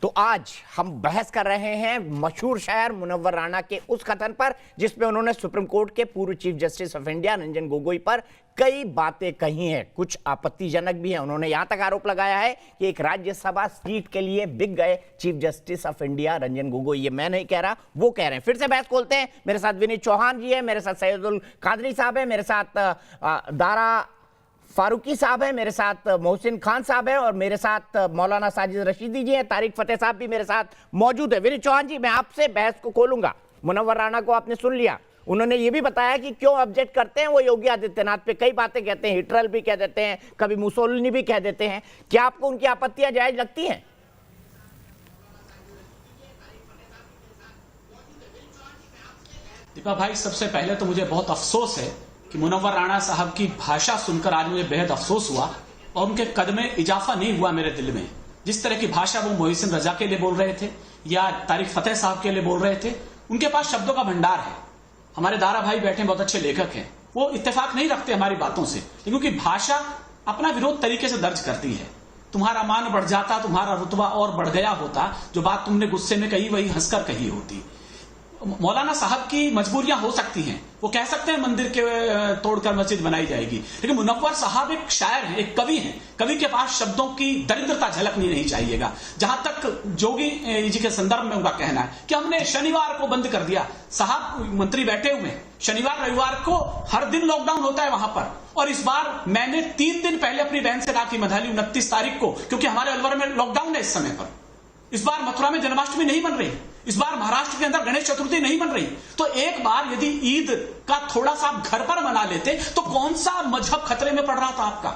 तो आज हम बहस कर रहे हैं मशहूर शायर मुनव्वर राणा के उस कथन पर जिसमें उन्होंने सुप्रीम कोर्ट के पूर्व chief justice of India Ranjan Gogoi पर कई बातें कही हैं, कुछ आपत्तिजनक भी हैं। उन्होंने यहां तक आरोप लगाया है कि एक राज्यसभा सीट के लिए बिक गए chief justice of India Ranjan Gogoi. ये मैं नहीं कह रहा, वो कह रहे हैं। फिर से बहस खोलते हैं। मेरे साथ विनीत चौहान जी है, मेरे साथ सैयदुल कादरी साहब है, मेरे साथ दारा फारूकी साहब है, मेरे साथ मोहसिन खान साहब है और मेरे साथ मौलाना साजिद रशीदी जी हैं। तारिक फतेह साहब भी मेरे साथ मौजूद है। विनीत चौहान जी, मैं आपसे बहस को खोलूंगा। मुनव्वर राणा को आपने सुन लिया, उन्होंने ये भी बताया कि क्यों ऑब्जेक्ट करते हैं। वो योगी आदित्यनाथ पे कई बातें कहते हैं, हिटलर भी कह देते हैं, कभी मुसोलिनी भी कह देते हैं। क्या आपको उनकी आपत्तियां जायज लगती हैं? दीपा भाई, सबसे पहले तो मुझे बहुत अफसोस है कि मुनव्वर राणा साहब की भाषा सुनकर आज मुझे बेहद अफसोस हुआ और उनके कद में इजाफा नहीं हुआ मेरे दिल में। जिस तरह की भाषा वो मोहसिन रजा के लिए बोल रहे थे या तारिक फतेह साहब के लिए बोल रहे थे, उनके पास शब्दों का भंडार है। हमारे दारा भाई बैठे बहुत अच्छे लेखक हैं, वो इत्तेफाक नहीं रखते हमारी बातों से, क्योंकि भाषा अपना विरोध तरीके से दर्ज करती है। तुम्हारा मान बढ़ जाता, तुम्हारा रुतबा और बढ़ गया होता, जो बात तुमने गुस्से में कही वही हंसकर कही होती। मौलाना साहब की मजबूरियां हो सकती हैं, वो कह सकते हैं मंदिर के तोड़कर मस्जिद बनाई जाएगी, लेकिन मुनव्वर साहब एक शायर हैं, एक कवि हैं। कवि के पास शब्दों की दरिद्रता झलकनी नहीं चाहिएगा। जहां तक जोगी जी के संदर्भ में उनका कहना है कि हमने शनिवार को बंद कर दिया, साहब मंत्री बैठे हुए हैं, शनिवार रविवार को हर दिन लॉकडाउन होता है वहां पर। और इस बार मैंने 3 दिन पहले अपनी बहन से कहा कि मधाली 29 तारीख को, क्योंकि हमारे अलवर में लॉकडाउन है इस समय पर। इस बार मथुरा में जन्माष्टमी नहीं बन रही, इस बार महाराष्ट्र के अंदर गणेश चतुर्थी नहीं बन रही। तो एक बार यदि ईद का थोड़ा सा आप घर पर मना लेते तो कौन सा मजहब खतरे में पड़ रहा था आपका?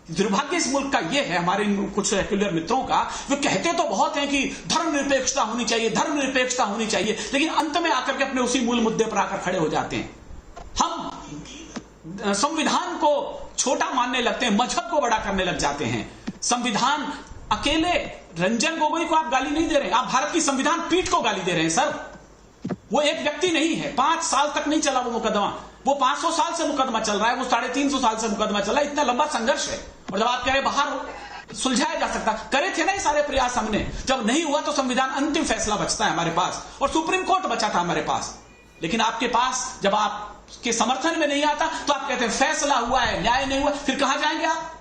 दुर्भाग्य इस मुल्क का यह है, हमारे कुछ सेक्युलर मित्रों का, वे कहते तो बहुत हैं कि धर्मनिरपेक्षता होनी चाहिए, धर्मनिरपेक्षता होनी चाहिए, लेकिन अंत में आकर के अपने उसी मूल मुद्दे पर आकर खड़े हो जाते हैं। हम संविधान को छोटा मानने लगते हैं, मजहब को बड़ा करने लग जाते हैं। संविधान अकेले रंजन गोगोई को आप गाली नहीं दे रहे हैं, आप भारत की संविधान पीठ को गाली दे रहे हैं सर। वो एक व्यक्ति नहीं है, 5 साल तक नहीं चला वो मुकदमा, वो 500 साल से मुकदमा चल रहा है, वो 350 साल से मुकदमा चल रहा है। इतना लंबा संघर्ष है। और जब आप कह रहे बाहर सुलझाया जा सकता, करे थे ना ये सारे प्रयास हमने, जब नहीं हुआ तो संविधान अंतिम फैसला बचता है हमारे पास और सुप्रीम कोर्ट बचा था हमारे पास। लेकिन आपके पास जब आपके समर्थन में नहीं आता तो आप कहते हैं फैसला हुआ है, न्याय नहीं हुआ। फिर कहां जाएंगे आप?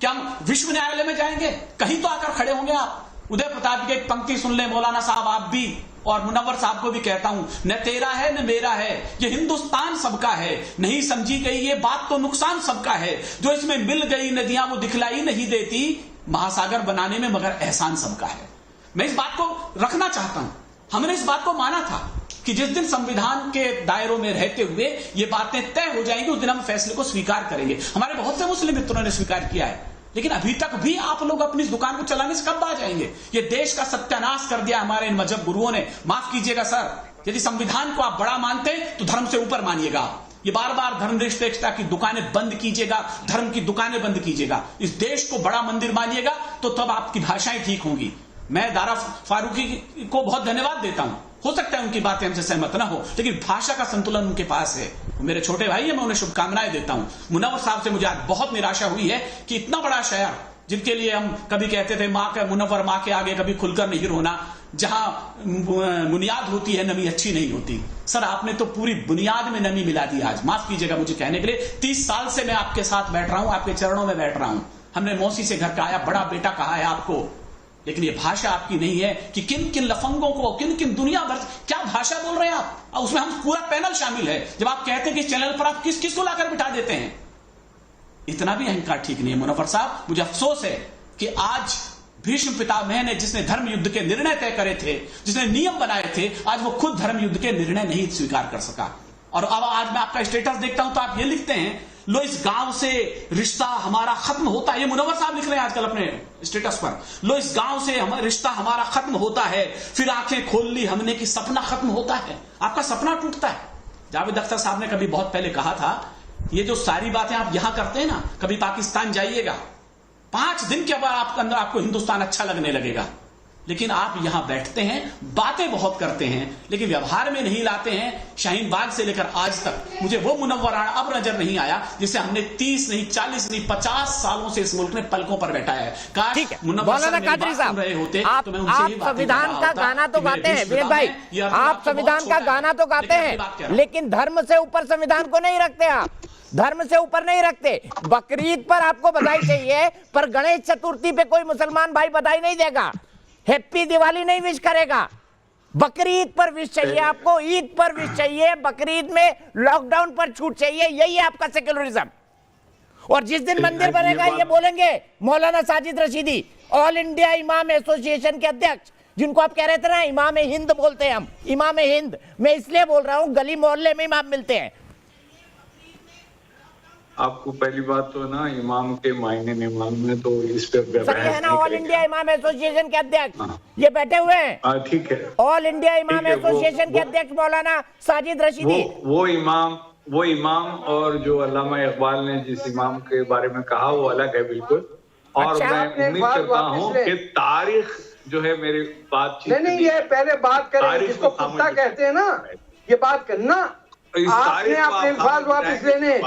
क्या हम विश्व न्यायालय में जाएंगे? कहीं तो आकर खड़े होंगे आप। उदय प्रताप की एक पंक्ति सुन ले मौलाना साहब, आप भी, और मुनव्वर साहब को भी कहता हूं, न तेरा है न मेरा है, ये हिंदुस्तान सबका है। नहीं समझी गई ये बात तो नुकसान सबका है, जो इसमें मिल गई नदियां वो दिखलाई नहीं देती, महासागर बनाने में मगर एहसान सबका है। मैं इस बात को रखना चाहता हूं। हमने इस बात को माना था कि जिस दिन संविधान के दायरों में रहते हुए ये बातें तय हो जाएंगी, उस दिन हम फैसले को स्वीकार करेंगे। हमारे बहुत से मुस्लिम मित्रों ने स्वीकार किया है, लेकिन अभी तक भी आप लोग अपनी दुकान को चलाने से कब आ जाएंगे? ये देश का सत्यानाश कर दिया हमारे इन मजहब गुरुओं ने। माफ कीजिएगा सर, यदि संविधान को आप बड़ा मानते हैं तो धर्म से ऊपर मानिएगा। ये बार बार धर्मनिरपेक्षता की दुकानें बंद कीजिएगा, धर्म की दुकानें बंद कीजिएगा, इस देश को बड़ा मंदिर मानिएगा, तो तब आपकी भाषाएं ठीक होंगी। मैं दारा फारूकी को बहुत धन्यवाद देता हूं। हो सकता है उनकी बातें हमसे सहमत ना हो, लेकिन भाषा का संतुलन उनके पास है। मेरे छोटे भाई है, मैं उन्हें शुभकामनाएं देता हूं। मुनव्वर साहब से मुझे आज बहुत निराशा हुई है कि इतना बड़ा शायर, जिनके लिए हम कभी कहते थे मां के मुनव्वर मां के आगे कभी खुलकर नहीं रोना, जहां बुनियाद होती है नमी अच्छी नहीं होती। सर, आपने तो पूरी बुनियाद में नमी मिला दी आज। माफ कीजिएगा मुझे कहने के लिए। 30 साल से मैं आपके साथ बैठ रहा हूं, आपके चरणों में बैठ रहा हूं। हमने मौसी से घर का आया बड़ा बेटा कहा है आपको, लेकिन ये भाषा आपकी नहीं है कि किन किन लफंगों को, किन किन दुनिया भर क्या भाषा बोल रहे हैं आप। और उसमें हम पूरा पैनल शामिल है। जब आप कहते हैं कि इस चैनल पर आप किस किस को लाकर बिठा देते हैं, इतना भी अहंकार ठीक नहीं है मुनव्वर साहब। मुझे अफसोस है कि आज भीष्म पितामह ने, जिसने धर्म युद्ध के निर्णय तय करे थे, जिसने नियम बनाए थे, आज वो खुद धर्म युद्ध के निर्णय नहीं स्वीकार कर सका। और अब आज मैं आपका स्टेटस देखता हूं तो आप ये लिखते हैं, लो इस गांव से रिश्ता हमारा खत्म होता है। ये मुनव्वर साहब लिख रहे हैं आजकल अपने स्टेटस पर, लो इस गांव से रिश्ता हमारा खत्म होता है, फिर आंखें खोल ली हमने कि सपना खत्म होता है। आपका सपना टूटता है। जावेद अख्तर साहब ने कभी बहुत पहले कहा था, ये जो सारी बातें आप यहां करते हैं ना, कभी पाकिस्तान जाइएगा, 5 दिन के बाद आपके अंदर आपको हिंदुस्तान अच्छा लगने लगेगा। लेकिन आप यहां बैठते हैं, बातें बहुत करते हैं, लेकिन व्यवहार में नहीं लाते हैं। शाहीन बाग से लेकर आज तक मुझे वो मुनव्वर राणा अब नजर नहीं आया जिसे हमने 30 नहीं, 40 नहीं, 50 सालों से इस मुल्क ने पलकों पर बैठाया है। काश मुनव्वर सर मेरी बात सुन रहे होते तो मैं उनसे ही बात संविधान का गाना तो गाते हैं विनीत भाई, आप संविधान का गाना तो गाते हैं, लेकिन धर्म से ऊपर संविधान को नहीं रखते। आप धर्म से ऊपर नहीं रखते। बकरीद पर आपको बधाई चाहिए, पर गणेश चतुर्थी पे कोई मुसलमान भाई बधाई नहीं देगा, हैप्पी दिवाली नहीं विश करेगा। बकरीद पर विश चाहिए आपको, ईद पर विश चाहिए, बकरीद में लॉकडाउन पर छूट चाहिए। यही है आपका सेक्युलरिज्म। और जिस दिन मंदिर बनेगा ये बोलेंगे मौलाना साजिद रशीदी, ऑल इंडिया इमाम एसोसिएशन के अध्यक्ष, जिनको आप कह रहे थे ना इमाम हिंद बोलते हैं हम, इमाम हिंद। मैं इसलिए बोल रहा हूं गली मोहल्ले में इमाम मिलते हैं। आपको पहली बात तो ना इमाम के मायने नहीं मालूम है, तो इस पे सर ये है ना ऑल इंडिया इमाम एसोसिएशन के अध्यक्ष, ये बैठे हुए हैं। ठीक है, ऑल इंडिया इमाम एसोसिएशन के अध्यक्ष मौलाना साजिद रशीदी। वो इमाम और जो अल्लामा इकबाल ने जिस इमाम के बारे में कहा वो अलग है बिल्कुल। और अच्छा, मैं उम्मीद करता हूँ कि तारीख जो है मेरी बातचीत नहीं, ये पहले बात करें जिसको कुत्ता कहते हैं ना, ये बात करना। आपने अपने अल्फाज वापस लेने।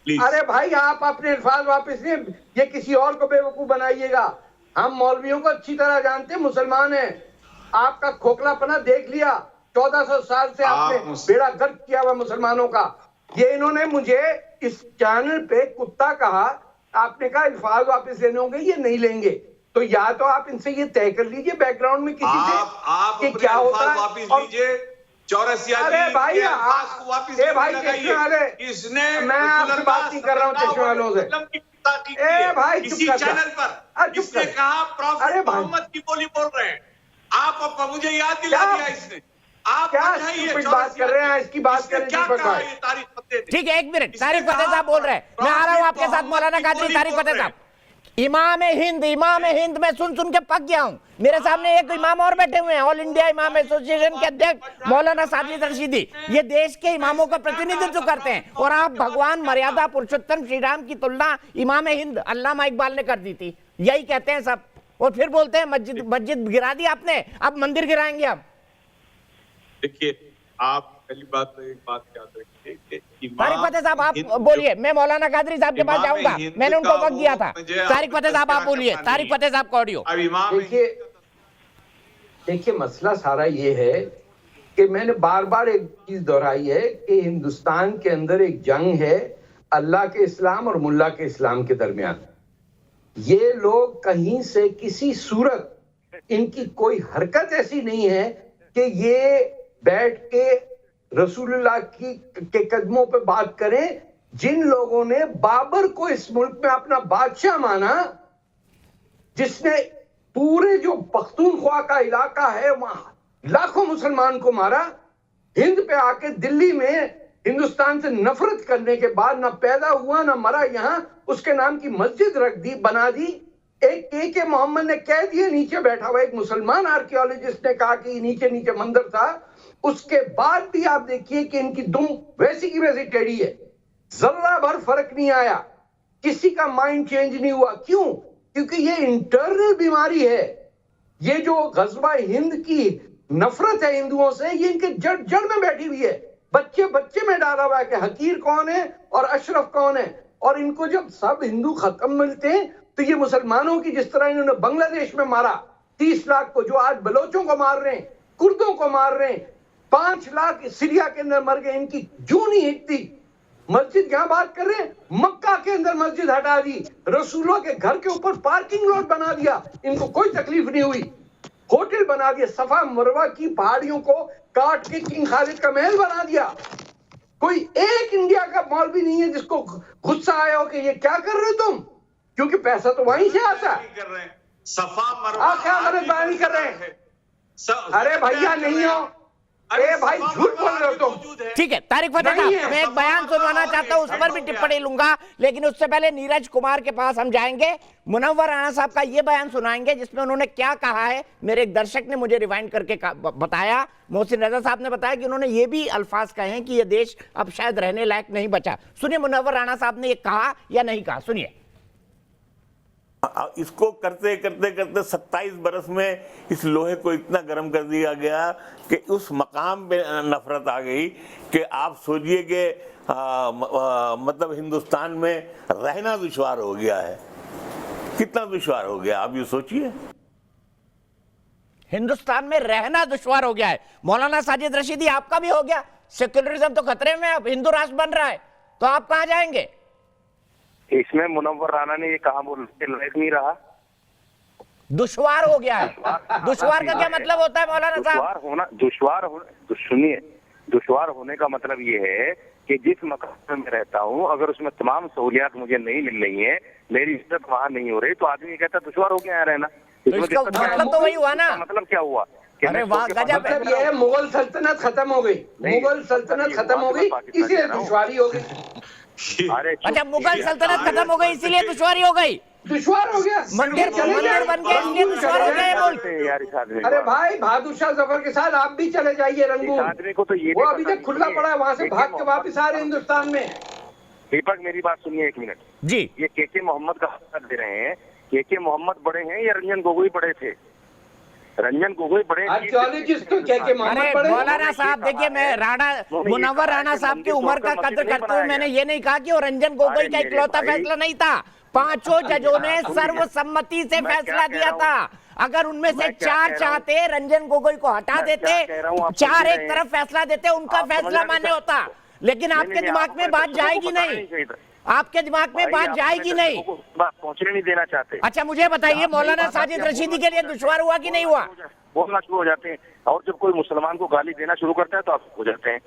अरे भाई आप अपने अल्फाज वापस लें, ये किसी और को बेवकूफ बनाइएगा। हम मौलवियों को अच्छी तरह जानते हैं, मुसलमान हैं। आपका खोखलापना देख लिया, 1400 साल से आपने बेड़ा गर्क किया हुआ मुसलमानों का। ये इन्होंने मुझे इस चैनल पे कुत्ता कहा, आपने कहा अल्फाज वापस लेने होंगे, ये नहीं लेंगे। तो या तो आप इनसे ये तय कर लीजिए बैकग्राउंड में किसी से कि क्या होता है। वापस लीजिए, चौरसिया अरे भाई वापस इसने, मैं आपसे बात नहीं कर रहा हूँ चश्मे वालों से। ए भाई किसी चैनल पर इसने कहा प्रॉफेट मोहम्मद की बोली बोल रहे हैं। आप मुझे याद दिला दिया इसने। आप क्या बात कर रहे हैं, इसकी बात करें। ठीक है, एक मिनट। तारिक फतेह साहब बोल रहे हैं, मैं आ रहा हूं आपके साथ। मौलाना कादरी, तारिक फतेह साहब, इमाम हिंद मैं सुन के पक गया हूं। मेरे सामने एक इमाम और बैठे हुए हैं, ऑल इंडिया इमाम एसोसिएशन के अध्यक्ष मौलाना साजिद रशीदी। ये देश के इमामों का प्रतिनिधित्व करते हैं, और आप भगवान मर्यादा पुरुषोत्तम श्री राम की तुलना इमाम हिंद अल्लामा इकबाल ने कर दी थी। यही कहते हैं सब, और फिर बोलते हैं मस्जिद गिरा दी आपने, अब मंदिर गिराएंगे हम। देखिए, आप पहली बात तो एक बात याद रखिए कि तारिक फतेह साहब आप बोलिए, मैं मौलाना कादरी साहब के पास जाऊंगा, मैंने उनको वक्त दिया था। तारिक फतेह साहब आप बोलिए, तारिक फतेह साहब का ऑडियो। देखिए मसला सारा ये है कि मैंने बार बार एक चीज दोहराई है कि हिंदुस्तान के अंदर एक जंग है अल्लाह के इस्लाम और मुल्ला के इस्लाम के दरमियान। ये लोग कहीं से किसी सूरत, इनकी कोई हरकत ऐसी नहीं है कि ये बैठ के रसूलुल्लाह के कदमों पे बात करें। जिन लोगों ने बाबर को इस मुल्क में अपना बादशाह माना, जिसने पूरे जो पख्तूनख्वा का इलाका है वहां लाखों मुसलमान को मारा, हिंद पे आके दिल्ली में हिंदुस्तान से नफरत करने के बाद ना पैदा हुआ ना मरा, यहां उसके नाम की मस्जिद रख दी, बना दी। एक के मोहम्मद ने कह दिया, नीचे बैठा हुआ एक मुसलमान आर्कियोलॉजिस्ट ने कहा कि नीचे नीचे मंदिर था। उसके बाद भी आप देखिए कि इनकी दुम वैसी की वैसी टेढ़ी है, जरा भर फर्क नहीं आया, किसी का माइंड चेंज नहीं हुआ। क्यों? क्योंकि ये इंटरनल बीमारी है। ये जो गज़वा हिंद की नफरत है हिंदुओं से, ये इनके जड़ में बैठी हुई है। बच्चे में डाला हुआ है कि हकीर कौन है और अशरफ कौन है। और इनको जब सब हिंदू खत्म मिलते हैं तो ये मुसलमानों की, जिस तरह इन्होंने बांग्लादेश में मारा 30 लाख को, जो आज बलोचों को मार रहे हैं, कुर्दों को मार रहे हैं, 5 लाख सीरिया के अंदर मर गए, इनकी जू नहीं हिटती। मस्जिद क्या बात कर रहे हैं, मक्का के अंदर मस्जिद हटा दी, रसूलों के घर के ऊपर पार्किंग लॉट बना दिया, इनको कोई तकलीफ नहीं हुई। होटल बना दिया, सफा मरवा की पहाड़ियों को काट के किंग खालिद का महल बना दिया। कोई एक इंडिया का मौलवी नहीं है जिसको गुस्सा आया हो कि ये क्या कर रहे हो तुम, क्योंकि पैसा तो वहीं से आता है। सफा मरवा क्या मददबानी कर रहे हैं? अरे भैया नहीं हो, अरे भाई झूठ बोल रहे हो तुम। ठीक है तारिक फतेह साहब, मैं एक बयान सुनवाना चाहता हूं, उस पर भी टिप्पणी लूंगा, लेकिन उससे पहले नीरज कुमार के पास हम जाएंगे। मुनव्वर राणा साहब का ये बयान सुनाएंगे जिसमें उन्होंने क्या कहा है। मेरे एक दर्शक ने मुझे रिवाइंड करके बताया, मोहसिन रजा साहब ने बताया कि उन्होंने ये भी अल्फाज कहे हैं कि ये देश अब शायद रहने लायक नहीं बचा। सुनिए मुनव्वर राणा साहब ने ये कहा या नहीं कहा, सुनिए। इसको करते करते करते 27 बरस में इस लोहे को इतना गर्म कर दिया गया कि उस मकाम पे नफरत आ गई कि आप सोचिए कि मतलब हिंदुस्तान में रहना दुश्वार हो गया है। कितना दुश्वार हो गया आप ये सोचिए। हिंदुस्तान में रहना दुश्वार हो गया है। मौलाना साजिद रशीदी, आपका भी हो गया। सेक्युलरिज्म तो खतरे में, अब हिंदू राष्ट्र बन रहा है, तो आप कहां जाएंगे? इसमें मुनव्वर राना ने ये कहा बोलने लायक नहीं रहा। दुश्वार हो गया है। दुश्वार का क्या मतलब होता है मौलाना साहब? सुनिए, दुश्वार होने का मतलब ये है कि जिस मकान में मैं रहता हूँ अगर उसमें तमाम सहूलियात मुझे नहीं मिल रही है, मेरी इज्जत वहाँ नहीं हो रही, तो आदमी कहता है दुश्वार हो गया यहाँ रहना। तो इसका मतलब तो वही हुआ ना। मतलब क्या हुआ? अरे वाह, गजब है। मतलब ये है मुगल सल्तनत खत्म हो गई, मुगल सल्तनत खत्म हो गई, इसलिए दुश्वारी हो गई। अच्छा, मुगल सल्तनत खत्म हो गई इसीलिए दुश्वारी हो गई। दुश्वार हो गया, मंदिर बन गया इसलिए दुश्वार हो गया मुल्क। अरे भाई, बहादुर शाह जफर के साथ आप भी चले जाइए रंगून, आदमी को तो ये वो अभी तक खुला पड़ा है, वहाँ से भाग के वापिस आ रहे हिंदुस्तान में। दीपक मेरी बात सुनिए 1 मिनट जी। ये के मोहम्मद का हक दे रहे हैं। के मोहम्मद बड़े हैं या रंजन गोगोई बड़े थे? रंजन गोगोई बड़े। आर्कियोलॉजिस्ट तो के मोहम्मद बड़े। मौलाना साहब देखिए, मैं मुनव्वर राणा साहब की उम्र का कद्र करते हुए मैंने ये नहीं कहा कि वो रंजन गोगोई का इकलौता फैसला नहीं था। 5 जजों ने सर्वसम्मति से फैसला दिया था। अगर उनमें से 4 चाहते रंजन गोगोई को हटा देते, 4 एक तरफ फैसला देते, उनका फैसला मान्य होता। लेकिन आपके दिमाग में बात जाएगी नहीं, आपके दिमाग में बात जाएगी नहीं, पहुंचने नहीं देना चाहते। अच्छा मुझे बताइए, मौलाना साजिद रशीदी के लिए दुश्वार हुआ कि नहीं हुआ? बोलना शुरू हो जाते हैं, और जब कोई मुसलमान को गाली देना शुरू करता है तो आप हो जाते हैं।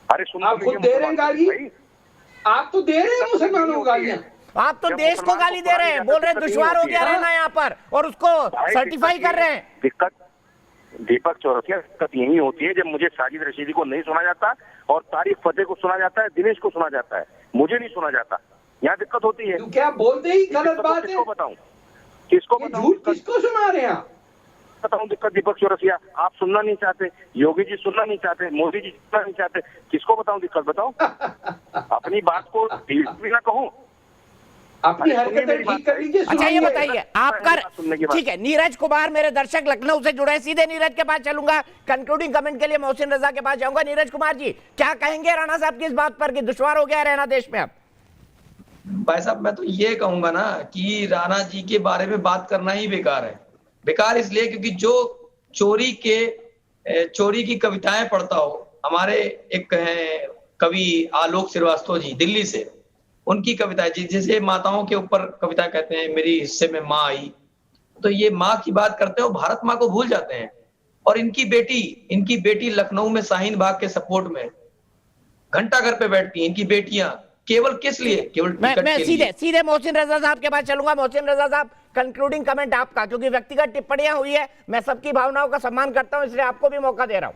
अरे सुनो, आप खुद दे रहे हैं गाली, आप तो दे रहे हैं मुसलमानों को गालियां। आप तो देश को गाली दे रहे हैं, बोल रहे हैं दुश्वार हो गया रहना यहाँ पर, और उसको सर्टिफाई कर रहे हैं। दिक्कत दीपक चौरसिया, दिक्कत यही होती है जब मुझे साजिद रशीदी को नहीं सुना जाता और तारिक फतेह को सुना जाता है, दिनेश को सुना जाता है, मुझे नहीं सुना जाता। यहाँ दिक्कत होती है। क्या बोलते ही गलत बात है। किसको बताऊं? किसको बताऊं? झूठ किसको सुना रहे हैं आप? बताऊं दिक्कत? दीपक चौरसिया आप सुनना नहीं चाहते, योगी जी सुनना नहीं चाहते, मोदी जी सुनना नहीं चाहते, किसको बताऊं दिक्कत? बताओ। अपनी बात को भी ना कहूं, अपनी हरकतें ठीक कर लीजिए। अच्छा ये बताइए, आपका ठीक है, नीरज कुमार मेरे दर्शक लखनऊ से जुड़े, सीधे नीरज के पास चलूंगा। कंक्लूडिंग कमेंट के लिए मोहसिन रजा के पास जाऊंगा। नीरज कुमार जी, क्या कहेंगे राणा साहब की इस बात पर कि दुश्वार हो गया रहना देश में अब? भाई साहब, मैं तो ये कहूंगा ना कि राणा जी के बारे में बात करना ही बेकार है। बेकार इसलिए क्योंकि जो चोरी की कविताएं पढ़ता हो, हमारे एक हैं कवि आलोक श्रीवास्तव जी दिल्ली से, उनकी कविता जैसे माताओं के ऊपर कविता कहते हैं, मेरी हिस्से में माँ आई, तो ये माँ की बात करते हो, भारत माँ को भूल जाते हैं। और इनकी बेटी लखनऊ में शाहीन बाग के सपोर्ट में घंटा घर पे बैठती है। इनकी बेटियां केवल किस लिए? केवल मैं सीधे मोहसिन रजा साहब के पास चलूंगा। मोहसिन रजा साहब, कंक्लूडिंग कमेंट आपका, क्योंकि व्यक्तिगत टिप्पणियां हुई है, मैं सबकी भावनाओं का सम्मान करता हूं, इसलिए आपको भी मौका दे रहा हूं।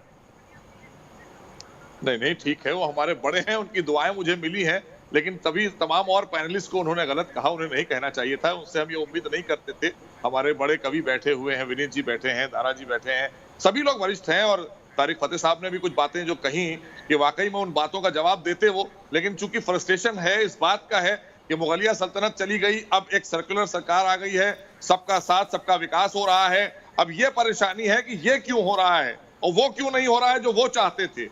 नहीं ठीक है, वो हमारे बड़े हैं, उनकी दुआएं मुझे मिली हैं, लेकिन तभी तमाम और पैनलिस्ट को उन्होंने गलत कहा, उन्हें नहीं कहना चाहिए था, उससे हम ये उम्मीद नहीं करते थे। हमारे बड़े कवि बैठे हुए हैं, विनीत जी बैठे हैं, दारा जी बैठे हैं, सभी लोग वरिष्ठ हैं, और तारिक फतेह साहब ने भी कुछ बातें जो कही कि वाकई में उन बातों का जवाब देते वो, लेकिन चूंकि फ्रस्ट्रेशन है इस बात का है कि मुगलिया सल्तनत चली गई, अब एक सर्कुलर सरकार आ गई है, सबका साथ सबका विकास हो रहा है। अब ये परेशानी है कि ये क्यों हो रहा है और वो क्यों नहीं हो रहा है जो वो चाहते थे।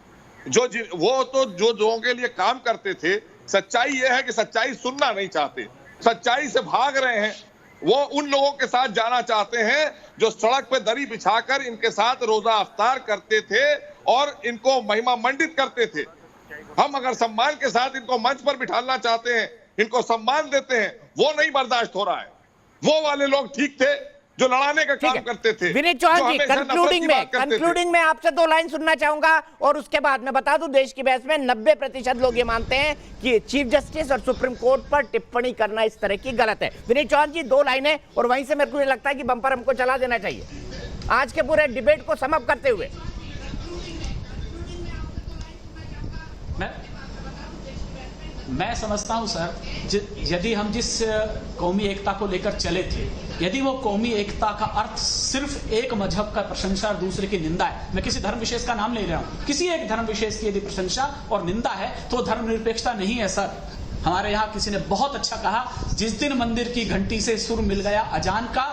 वो तो जो लोगों के लिए काम करते थे, सच्चाई ये है कि सच्चाई सुनना नहीं चाहते, सच्चाई से भाग रहे हैं। वो उन लोगों के साथ जाना चाहते हैं जो सड़क पे दरी बिछाकर इनके साथ रोजा अफ्तार करते थे और इनको महिमा मंडित करते थे। हम अगर सम्मान के साथ इनको मंच पर बिठाना चाहते हैं, इनको सम्मान देते हैं, वो नहीं बर्दाश्त हो रहा है। वो वाले लोग ठीक थे जो लड़ाने का काम करते थे। विनीत चौहान जी, कंक्लूडिंग में आपसे 2 लाइन सुनना चाहूंगा, और उसके बाद मैं बता दूं, देश की बहस में 90% लोग ये मानते हैं कि चीफ जस्टिस और सुप्रीम कोर्ट पर टिप्पणी करना इस तरह की गलत है। विनीत चौहान जी, 2 लाइनें, और वहीं से मेरे को ये लगता है कि बम्पर हमको चला देना चाहिए आज के पूरे डिबेट को समअप करते हुए। मैं समझता हूं सर, यदि हम जिस कौमी एकता को लेकर चले थे, यदि वो कौमी एकता का अर्थ सिर्फ एक मजहब का प्रशंसा और दूसरे की निंदा है, मैं किसी धर्म विशेष का नाम ले रहा हूं, किसी एक धर्म विशेष की यदि प्रशंसा और निंदा है तो धर्मनिरपेक्षता नहीं है सर। हमारे यहाँ किसी ने बहुत अच्छा कहा, जिस दिन मंदिर की घंटी से सुर मिल गया अजान का,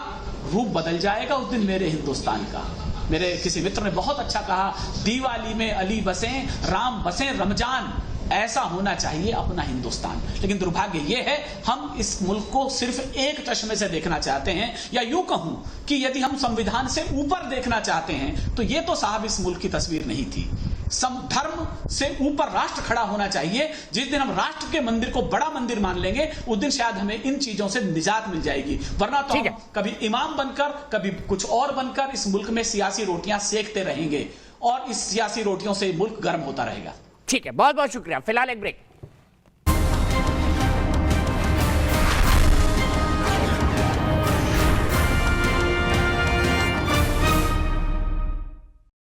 रूप बदल जाएगा उस दिन मेरे हिंदुस्तान का। मेरे किसी मित्र ने बहुत अच्छा कहा, दिवाली में अली बसें, राम बसें रमजान, ऐसा होना चाहिए अपना हिंदुस्तान। लेकिन दुर्भाग्य यह है, हम इस मुल्क को सिर्फ एक चश्मे से देखना चाहते हैं, या यूं कहूं कि यदि हम संविधान से ऊपर देखना चाहते हैं तो यह तो साहब इस मुल्क की तस्वीर नहीं थी। धर्म से ऊपर राष्ट्र खड़ा होना चाहिए। जिस दिन हम राष्ट्र के मंदिर को बड़ा मंदिर मान लेंगे, उस दिन शायद हमें इन चीजों से निजात मिल जाएगी, वरना तो हम कभी इमाम बनकर, कभी कुछ और बनकर इस मुल्क में सियासी रोटियां सेकते रहेंगे और इस सियासी रोटियों से मुल्क गर्म होता रहेगा। ठीक है, बहुत बहुत शुक्रिया। फिलहाल एक ब्रेक।